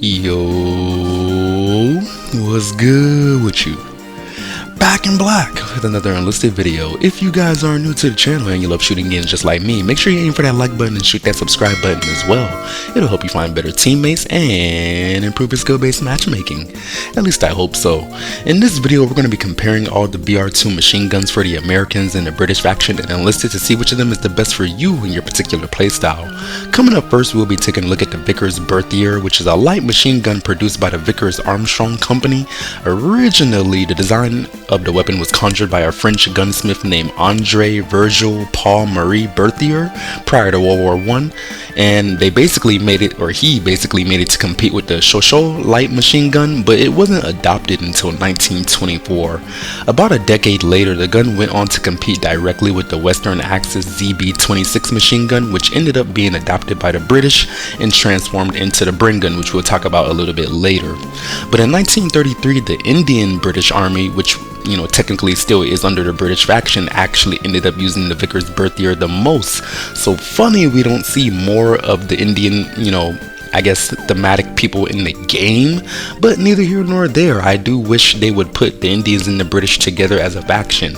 Yo, what's good with you? Back in black with another Enlisted video. If you guys are new to the channel and you love shooting games just like me, make sure you aim for that like button and shoot that subscribe button as well. It'll help you find better teammates and improve your skill-based matchmaking. At least I hope so. In this video, we're going to be comparing all the BR2 machine guns for the Americans and the British faction and Enlisted to see which of them is the best for you in your particular playstyle. Coming up first, we'll be taking a look at the Vickers Berthier, which is a light machine gun produced by the Vickers Armstrong Company. Originally, the design of the weapon was conjured by a French gunsmith named André Virgil Paul Marie Berthier prior to World War I, and they basically made it, or he basically made it to compete with the Chauchat light machine gun, but it wasn't adopted until 1924. About a decade later, the gun went on to compete directly with the Western Axis ZB-26 machine gun, which ended up being adopted by the British and transformed into the Bren gun, which we'll talk about a little bit later. But in 1933, the Indian British Army, which technically still is under the British faction, actually ended up using the Vickers Berthier the most. So funny we don't see more of the Indian, I guess, thematic people in the game, but neither here nor there. I do wish they would put the Indians and the British together as a faction.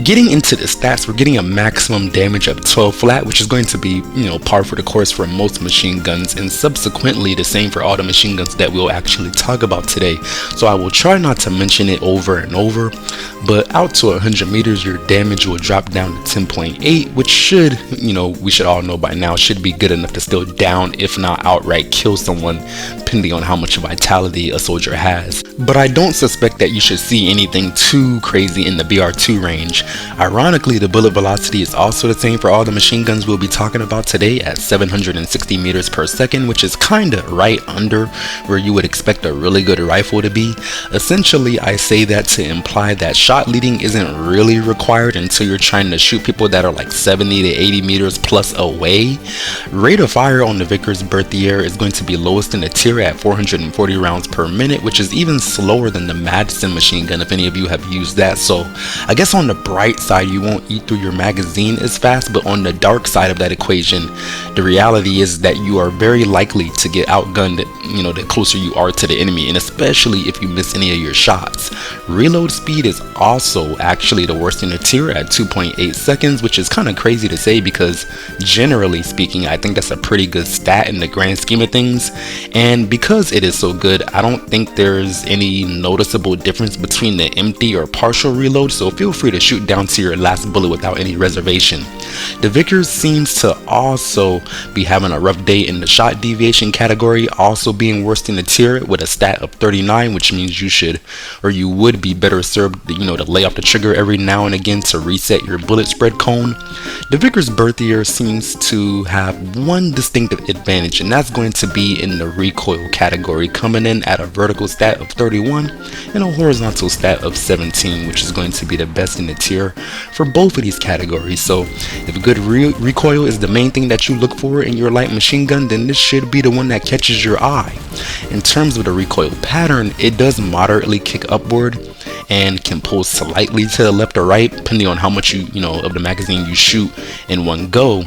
Getting into the stats, we're getting a maximum damage of 12 flat, which is going to be, par for the course for most machine guns, and subsequently the same for all the machine guns that we'll actually talk about today. So I will try not to mention it over and over, but out to 100 meters, your damage will drop down to 10.8, which should, we should all know by now, should be good enough to still down, if not outright kill someone, depending on how much vitality a soldier has. But I don't suspect that you should see anything too crazy in the BR2 range. Ironically, the bullet velocity is also the same for all the machine guns we'll be talking about today at 760 meters per second, which is kinda right under where you would expect a really good rifle to be. Essentially, I say that to imply that shot leading isn't really required until you're trying to shoot people that are like 70 to 80 meters plus away. Rate of fire on the Vickers Berthier is going to be lowest in the tier at 440 rounds per minute, which is even slower than the Madison machine gun if any of you have used that. So I guess on the bright side, you won't eat through your magazine as fast, but on the dark side of that equation, the reality is that you are very likely to get outgunned, the closer you are to the enemy, and especially if you miss any of your shots. Reload speed is also actually the worst in the tier at 2.8 seconds, which is kind of crazy to say because generally speaking, I think that's a pretty good stat in the grand scheme of things, and because it is so good, I don't think there's any noticeable difference between the empty or partial reload, so feel free to shoot down to your last bullet without any reservation. The Vickers seems to also be having a rough day in the shot deviation category, also being worst in the tier with a stat of 39, which means you should, or you would be better served, to lay off the trigger every now and again to reset your bullet spread cone. The Vickers Berthier seems to have one distinctive advantage, and that's going to be in the recoil category, coming in at a vertical stat of 31 and a horizontal stat of 17, which is going to be the best in the tier for both of these categories. So if a good recoil is the main thing that you look for in your light machine gun, then this should be the one that catches your eye. In terms of the recoil pattern, it does moderately kick upward and can pull slightly to the left or right depending on how much of the magazine you shoot in one go,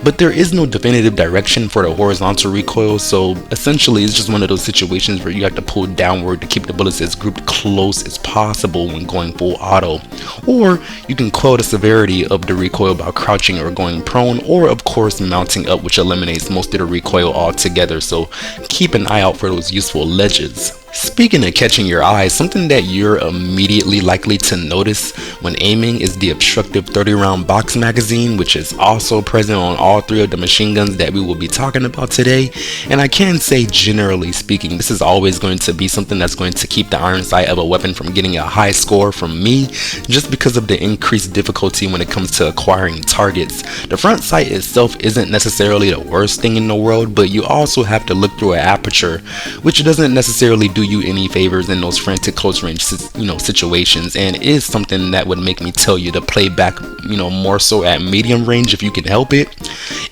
but there is no definitive direction for the horizontal recoil, so essentially it's just one of those situations where you have to pull downward to keep the bullets as grouped close as possible when going full auto, or you can quell the severity of the recoil by crouching or going prone, or of course mounting up, which eliminates most of the recoil altogether, so keep an eye out for those useful ledges. Speaking of catching your eye, something that you're immediately likely to notice when aiming is the obstructive 30-round box magazine, which is also present on all three of the machine guns that we will be talking about today. And I can say, generally speaking, this is always going to be something that's going to keep the iron sight of a weapon from getting a high score from me, just because of the increased difficulty when it comes to acquiring targets. The front sight itself isn't necessarily the worst thing in the world, but you also have to look through an aperture, which doesn't necessarily do you any favors in those frantic close range situations, and is something that would make me tell you to play back more so at medium range if you can help it.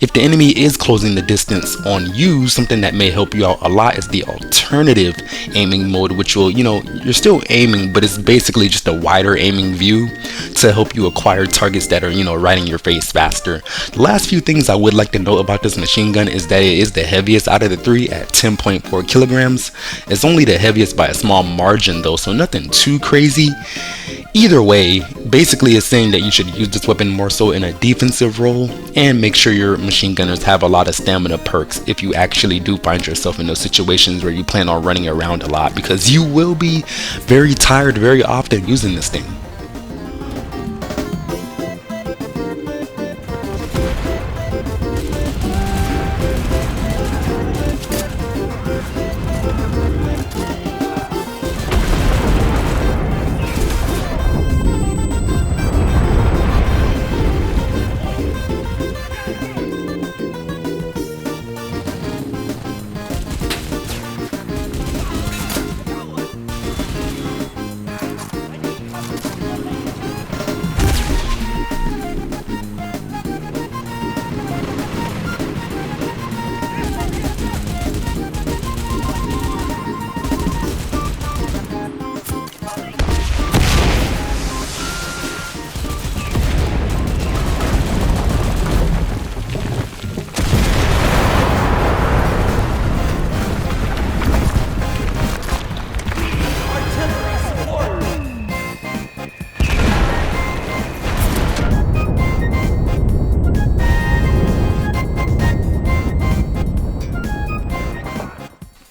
If the enemy is closing the distance on you, something that may help you out a lot is the alternative aiming mode, which will, you're still aiming, but it's basically just a wider aiming view to help you acquire targets that are, right in your face faster. The last few things I would like to note about this machine gun is that it is the heaviest out of the three at 10.4 kilograms. It's only the heaviest by a small margin though, so nothing too crazy. Either way, basically it's saying that you should use this weapon more so in a defensive role, and make sure your machine gunners have a lot of stamina perks if you actually do find yourself in those situations where you plan on running around a lot, because you will be very tired very often using this thing.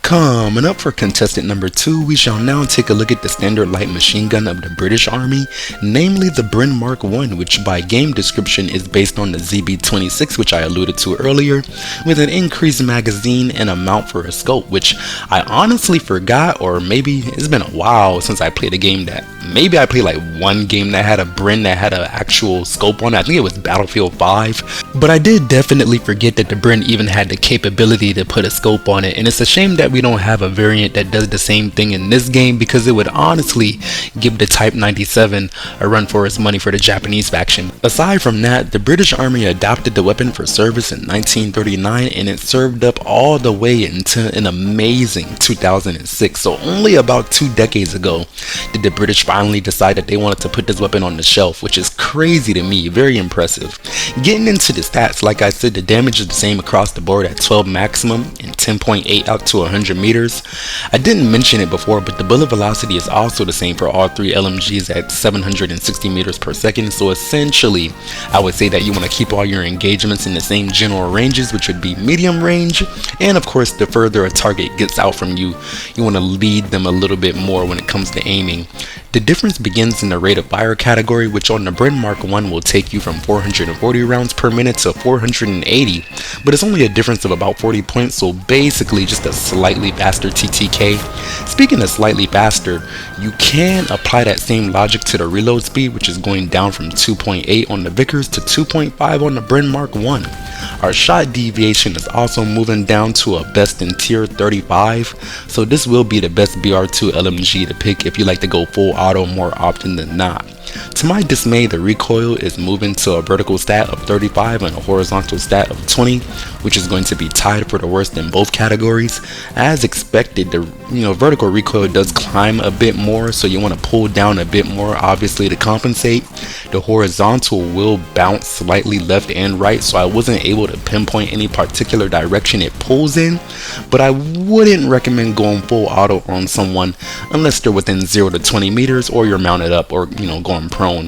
Coming up for contestant number 2, we shall now take a look at the standard light machine gun of the British Army, namely the Bren Mk1, which by game description is based on the ZB-26, which I alluded to earlier, with an increased magazine and a mount for a scope, which I honestly forgot, or maybe it's been a while since I played a game that, maybe I played like one game that had a Bren that had an actual scope on it. I think it was Battlefield 5, but I did definitely forget that the Bren even had the capability to put a scope on it, and it's a shame that we don't have a variant that does the same thing in this game, because it would honestly give the Type 97 a run for its money for the Japanese faction. Aside from that, the British Army adopted the weapon for service in 1939, and it served up all the way into an amazing 2006. So only about 2 decades ago did the British finally decide that they wanted to put this weapon on the shelf, which is crazy to me, very impressive. Getting into the stats, like I said, the damage is the same across the board at 12 maximum and 10.8 out to 100 meters. I didn't mention it before, but the bullet velocity is also the same for all 3 LMGs at 760 meters per second. So essentially, I would say that you want to keep all your engagements in the same general ranges, which would be medium range. And of course, the further a target gets out from you, you want to lead them a little bit more when it comes to aiming. The difference begins in the rate of fire category, which on the Bren Mk1 will take you from 440 rounds per minute to 480, but it's only a difference of about 40 points, so basically just a slightly faster TTK. Speaking of slightly faster, you can apply that same logic to the reload speed, which is going down from 2.8 on the Vickers to 2.5 on the Bren Mk1. Our shot deviation is also moving down to a best in tier 35, so this will be the best BR2 LMG to pick if you like to go full auto more often than not. To my dismay, the recoil is moving to a vertical stat of 35 and a horizontal stat of 20, which is going to be tied for the worst in both categories. As expected, the vertical recoil does climb a bit more, so you want to pull down a bit more, obviously, to compensate. The horizontal will bounce slightly left and right, so I wasn't able to pinpoint any particular direction it pulls in, but I wouldn't recommend going full auto on someone unless they're within 0 to 20 meters or you're mounted up or going prone.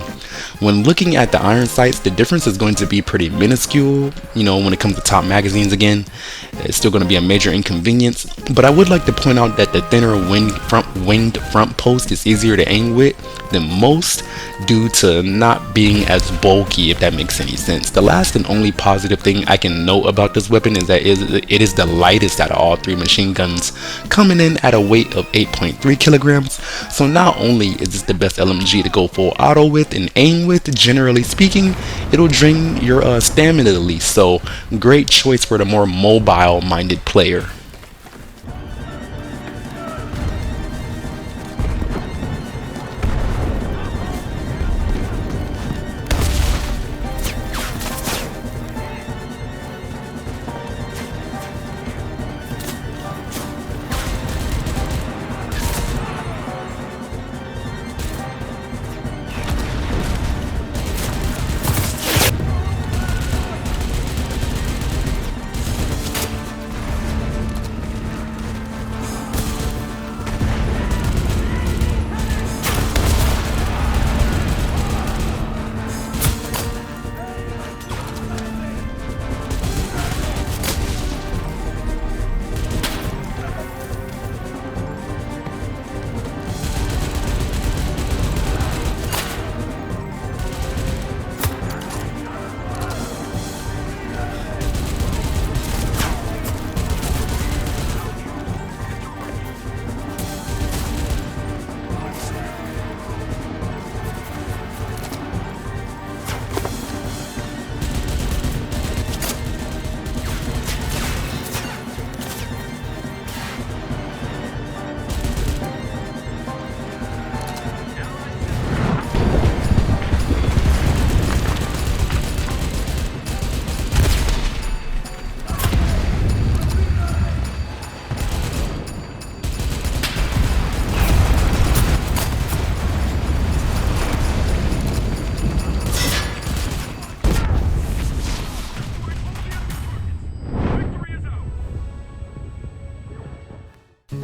When looking at the iron sights, the difference is going to be pretty minuscule. When it comes to top magazines, again, it's still going to be a major inconvenience, but I would like to point out that the thinner winged front post is easier to aim with than most due to not being as bulky, if that makes any sense. The last and only positive thing I can note about this weapon is that it is the lightest out of all 3 machine guns, coming in at a weight of 8.3 kilograms. So not only is this the best LMG to go full auto with and aim with, generally speaking, it'll drain your stamina the least, so great choice for the more mobile minded player.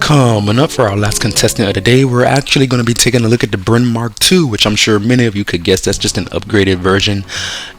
Coming up for our last contestant of the day, we're actually going to be taking a look at the Bren Mk2, which I'm sure many of you could guess that's just an upgraded version,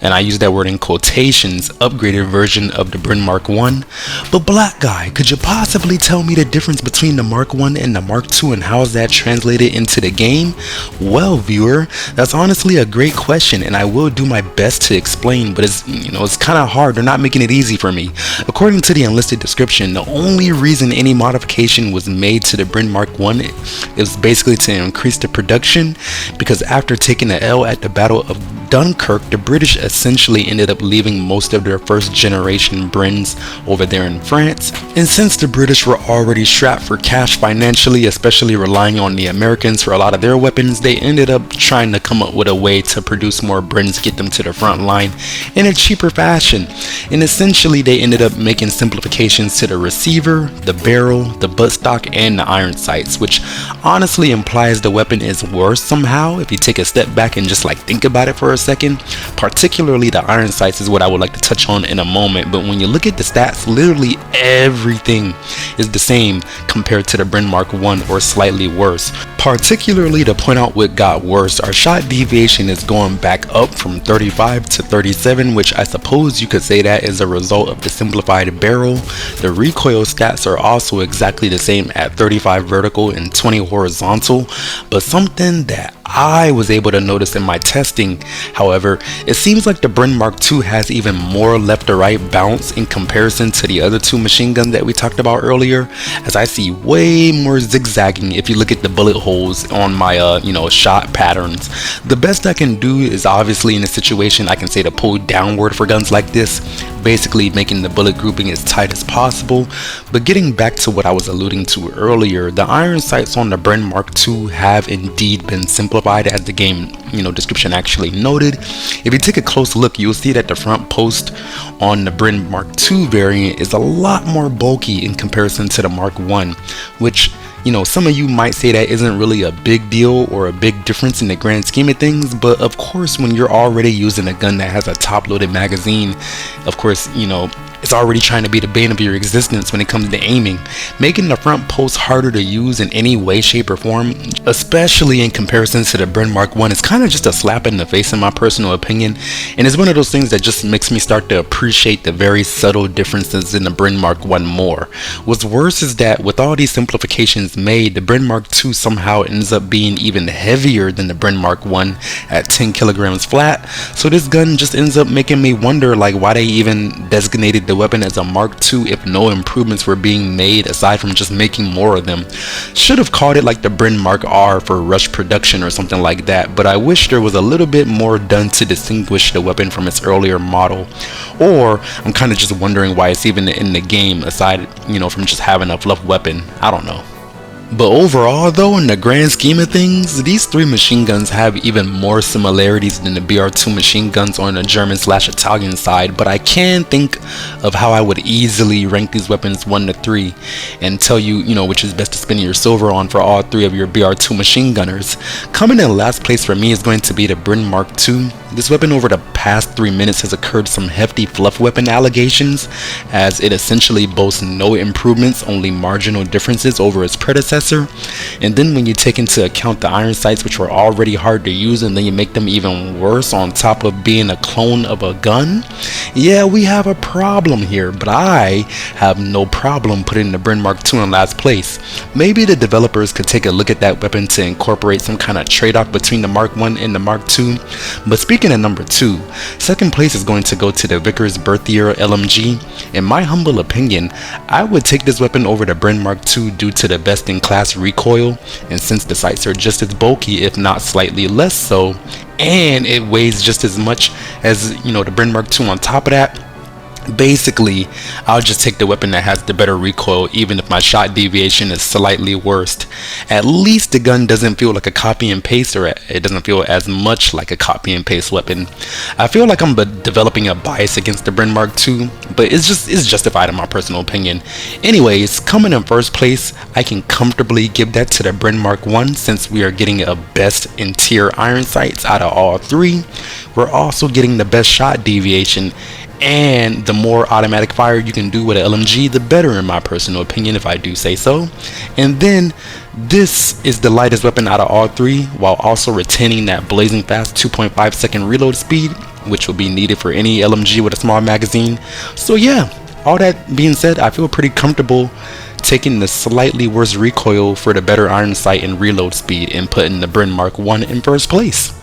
and I use that word in quotations, upgraded version of the Bren Mk1. But black guy, could you possibly tell me the difference between the Mk1 and the Mk2 and how is that translated into the game? Well, viewer, that's honestly a great question, and I will do my best to explain, but it's kind of hard. They're not making it easy for me. According to the Enlisted description, the only reason any modification was made to the Bren Mk1 is basically to increase the production, because after taking the L at the Battle of Dunkirk, the British essentially ended up leaving most of their first generation Brens over there in France, and since the British were already strapped for cash financially, especially relying on the Americans for a lot of their weapons, they ended up trying to come up with a way to produce more Brens, get them to the front line in a cheaper fashion, and essentially they ended up making simplifications to the receiver, the barrel, the buttstock, and the iron sights, which honestly implies the weapon is worse somehow if you take a step back and just think about it for a second. Particularly the iron sights is what I would like to touch on in a moment, but when you look at the stats, literally everything is the same compared to the Bren Mk1 or slightly worse. Particularly to point out what got worse, our shot deviation is going back up from 35 to 37, which I suppose you could say that is a result of the simplified barrel. The recoil stats are also exactly the same at 35 vertical and 20 horizontal, but something that I was able to notice in my testing, however, it seems like the Bren Mk2 has even more left to right bounce in comparison to the other two machine guns that we talked about earlier, as I see way more zigzagging if you look at the bullet holes on my shot patterns. The best I can do is obviously in a situation I can say to pull downward for guns like this, basically making the bullet grouping as tight as possible. But getting back to what I was alluding to earlier, the iron sights on the Bren Mk2 have indeed been simplified as the game description actually noted. If you take a close look, you'll see that the front post on the Bren Mk2 variant is a lot more bulky in comparison to the Mk1, which some of you might say that isn't really a big deal or a big difference in the grand scheme of things, but of course when you're already using a gun that has a top-loaded magazine, of course it's already trying to be the bane of your existence when it comes to aiming. Making the front post harder to use in any way, shape, or form, especially in comparison to the Bren Mk1, is kind of just a slap in the face in my personal opinion, and it's one of those things that just makes me start to appreciate the very subtle differences in the Bren Mk1 more. What's worse is that with all these simplifications made, the Bren Mk2 somehow ends up being even heavier than the Bren Mk1 at 10 kilograms flat, so this gun just ends up making me wonder why they even designated the weapon as a Mk2 if no improvements were being made aside from just making more of them. Should have called it like the Bren Mk for rush production or something like that, but I wish there was a little bit more done to distinguish the weapon from its earlier model. Or I'm kind of just wondering why it's even in the game aside from just having a fluff weapon. I don't know. But overall though, in the grand scheme of things, these three machine guns have even more similarities than the BR2 machine guns on the German/Italian side, but I can think of how I would easily rank these weapons 1 to 3 and tell you, which is best to spend your silver on for all three of your BR2 machine gunners. Coming in last place for me is going to be the Bren Mk2. This weapon over the past 3 minutes has occurred some hefty fluff weapon allegations, as it essentially boasts no improvements, only marginal differences over its predecessor. And then when you take into account the iron sights, which were already hard to use, and then you make them even worse on top of being a clone of a gun, yeah, we have a problem here. But I have no problem putting the Bren Mk2 in last place. Maybe the developers could take a look at that weapon to incorporate some kind of trade-off between the Mk1 and the Mk2. But speaking of number 2, second place is going to go to the Vickers Berthier LMG. In my humble opinion, I would take this weapon over the Bren Mk2 due to the best-in-class recoil, and since the sights are just as bulky, if not slightly less so, and it weighs just as much as the Bren Mk2 on top of that, basically I'll just take the weapon that has the better recoil, even if my shot deviation is slightly worse. At least the gun doesn't feel like a copy and paste, or it doesn't feel as much like a copy and paste weapon. I feel like I'm developing a bias against the Bren Mk2, but it's justified in my personal opinion. Anyways, coming in first place, I can comfortably give that to the Bren Mk1 since we are getting a best in tier iron sights out of all three. We're also getting the best shot deviation, and the more automatic fire you can do with an LMG, the better, in my personal opinion, if I do say so. And then this is the lightest weapon out of all three, while also retaining that blazing fast 2.5 second reload speed, which will be needed for any LMG with a small magazine. So yeah, all that being said, I feel pretty comfortable taking the slightly worse recoil for the better iron sight and reload speed and putting the Bren Mk1 in first place.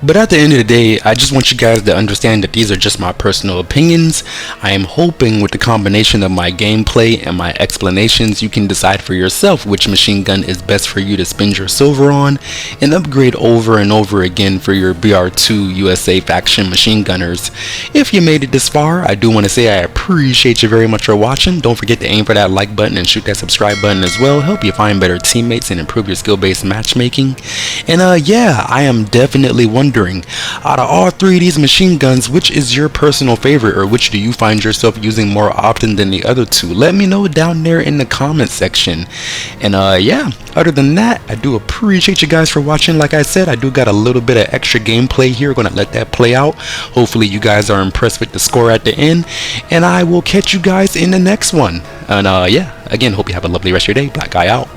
But at the end of the day, I just want you guys to understand that these are just my personal opinions. I am hoping with the combination of my gameplay and my explanations, you can decide for yourself which machine gun is best for you to spend your silver on and upgrade over and over again for your BR2 USA faction machine gunners. If you made it this far, I do want to say I appreciate you very much for watching. Don't forget to aim for that like button and shoot that subscribe button as well. Help you find better teammates and improve your skill-based matchmaking. And yeah, I am definitely wondering, out of all three of these machine guns, which is your personal favorite, or which do you find yourself using more often than the other two? Let me know down there in the comment section. And yeah, other than that, I do appreciate you guys for watching. Like I said, I do got a little bit of extra gameplay here, gonna let that play out. Hopefully you guys are impressed with the score at the end, and I will catch you guys in the next one. And yeah, again, hope you have a lovely rest of your day. Black Guy out.